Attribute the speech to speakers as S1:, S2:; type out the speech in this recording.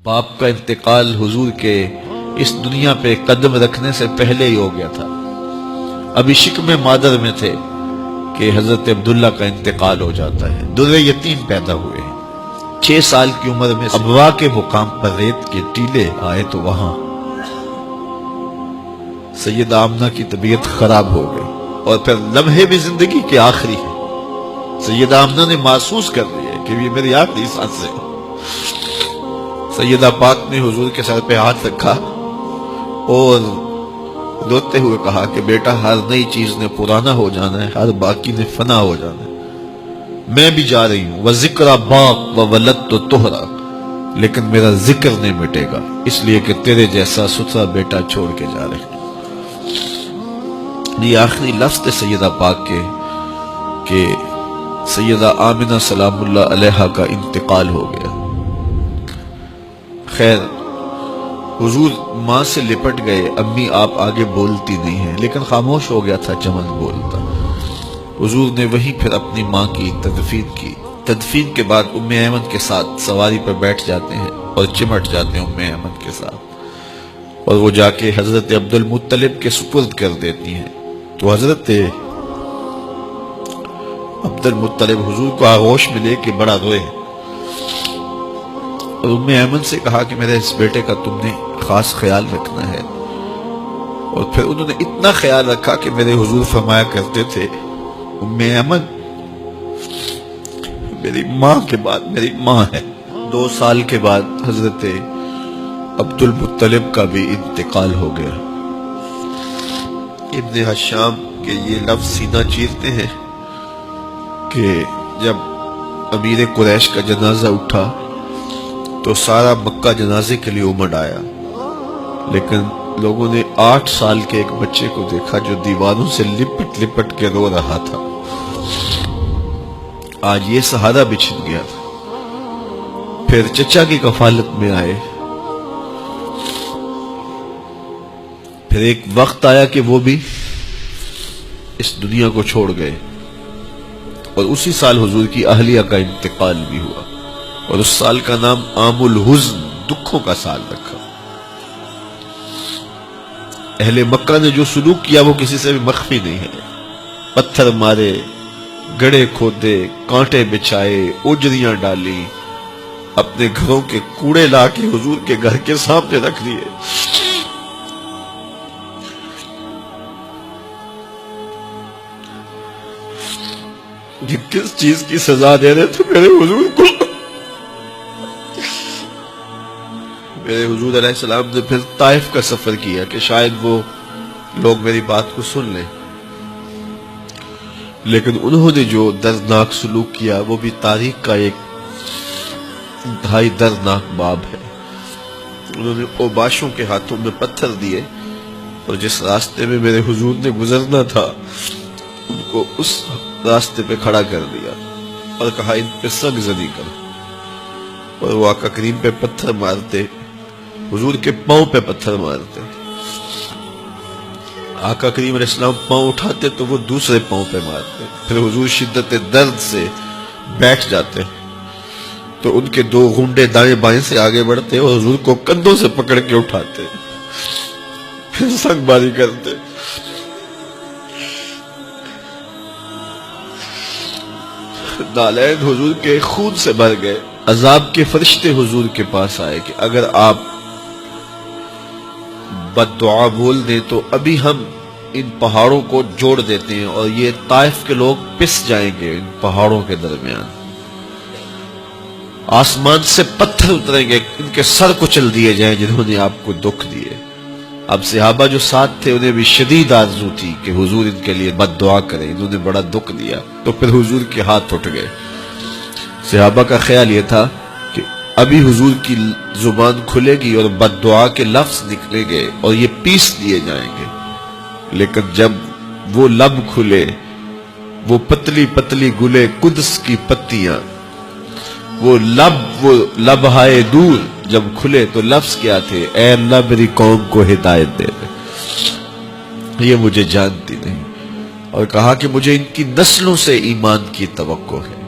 S1: باپ کا انتقال حضور کے اس دنیا پہ قدم رکھنے سے پہلے ہی ہو گیا تھا۔ ابھی شکم مادر میں تھے کہ حضرت عبداللہ کا انتقال ہو جاتا ہے۔ در یتیم پیدا ہوئے، 6 سال کی عمر میں ابوا کے مقام پر ریت کے ٹیلے آئے تو وہاں سیدہ آمنہ کی طبیعت خراب ہو گئی، اور پھر لمحے بھی زندگی کے آخری ہے۔ سیدہ آمنہ نے محسوس کر لیا کہ یہ میری آخری سانس ہے۔ سیدہ پاک نے حضور کے سر پہ ہاتھ رکھا اور روتے ہوئے کہا کہ بیٹا، ہر نئی چیز نے پرانا ہو جانا ہے، ہر باقی نے فنا ہو جانا ہے۔ میں بھی جا رہی ہوں، وَذِكْرَ بَاقْ وَوَلَدْتُ طُهْرًا، لیکن میرا ذکر نہیں مٹے گا، اس لیے کہ تیرے جیسا ستھرا بیٹا چھوڑ کے جا رہے ہیں۔ یہ آخری لفظ تھے سیدہ پاک کے کہ سیدہ آمنہ سلام اللہ علیہا کا انتقال ہو گیا۔ خیر، حضور ماں سے لپٹ گئے، امی آپ آگے بولتی نہیں ہیں، لیکن خاموش ہو گیا تھا چمن بولتا۔ حضور نے وہیں پھر اپنی ماں کی تدفین کی۔ تدفین کے بعد ام ایمن کے ساتھ سواری پر بیٹھ جاتے ہیں اور چمٹ جاتے ہیں ام ایمن کے ساتھ، اور وہ جا کے حضرت عبد المطلب کے سپرد کر دیتی ہیں۔ تو حضرت عبد المطلب حضور کو آغوش میں لے کے بڑا روئے، اور ام ایمن سے کہا کہ میرے اس بیٹے کا تم نے خاص خیال رکھنا ہے۔ اور پھر انہوں نے اتنا خیال رکھا کہ میرے حضور فرمایا کرتے تھے، ام ایمن میری ماں کے بعد میری ماں ہے۔ 2 سال کے بعد حضرت عبد المطلب کا بھی انتقال ہو گیا۔ ابن حشام کے یہ لفظ سینہ چیرتے ہیں کہ جب امیر قریش کا جنازہ اٹھا تو سارا مکہ جنازے کے لیے امڑ آیا، لیکن لوگوں نے 8 سال کے ایک بچے کو دیکھا جو دیواروں سے لپٹ لپٹ کے رو رہا تھا۔ آج یہ سہارا بچھن گیا تھا۔ پھر چچا کی کفالت میں آئے، پھر ایک وقت آیا کہ وہ بھی اس دنیا کو چھوڑ گئے، اور اسی سال حضور کی اہلیہ کا انتقال بھی ہوا، اور اس سال کا نام عام الحزن، دکھوں کا سال رکھا۔ اہل مکہ نے جو سلوک کیا وہ کسی سے بھی مخفی نہیں ہے۔ پتھر مارے، گڑھے کھودے، کانٹے بچھائے، اجریاں ڈالی، اپنے گھروں کے کوڑے لا کے حضور کے گھر کے سامنے رکھ دیے۔ یہ کس چیز کی سزا دے رہے تھے میرے حضور کو؟ میرے حضور علیہ السلام نے پھر طائف کا سفر کیا کہ شاید وہ لوگ میری بات کو سن لیں، لیکن انہوں نے جو دردناک سلوک کیا وہ بھی تاریخ کا ایک انتہائی دردناک باب ہے۔ انہوں نے اوباشوں کے ہاتھوں میں پتھر دیے، اور جس راستے میں میرے حضور نے گزرنا تھا ان کو اس راستے پہ کھڑا کر دیا اور کہا ان پہ سنگ زنی کرو، اور وہ آقا کریم پہ پتھر مارتے، حضور کے پاؤں پہ پتھر مارتے۔ آقا کریم علیہ السلام پاؤں اٹھاتے تو وہ دوسرے پاؤں پہ مارتے، پھر حضور شدت درد سے بیٹھ جاتے تو ان کے 2 گھنڈے دائیں بائیں سے آگے بڑھتے اور حضور کو کندھوں سے پکڑ کے اٹھاتے، پھر سنگ باری کرتے۔ نالین حضور کے خون سے بھر گئے۔ عذاب کے فرشتے حضور کے پاس آئے کہ اگر آپ بد دعا بول دیں تو ابھی ہم ان پہاڑوں کو جوڑ دیتے ہیں، اور یہ طائف کے لوگ پس جائیں گے ان پہاڑوں کے درمیان، آسمان سے پتھر اتریں گے، ان کے سر کچل دیے جائیں جنہوں نے آپ کو دکھ دیے۔ اب صحابہ جو ساتھ تھے انہیں بھی شدید آرزو تھی کہ حضور ان کے لیے بد دعا کرے، انہوں نے بڑا دکھ دیا، تو پھر حضور کے ہاتھ اٹھ گئے۔ صحابہ کا خیال یہ تھا کہ ابھی حضور کی زبان کھلے گی اور بد دعا کے لفظ نکلیں گے اور یہ پیس دیے جائیں گے، لیکن جب وہ لب کھلے، وہ پتلی پتلی گلے قدس کی پتیاں، وہ لب ہائے دور جب کھلے تو لفظ کیا تھے؟ اے اللہ میری قوم کو ہدایت دے دے، یہ مجھے جانتی نہیں، اور کہا کہ مجھے ان کی نسلوں سے ایمان کی توقع ہے۔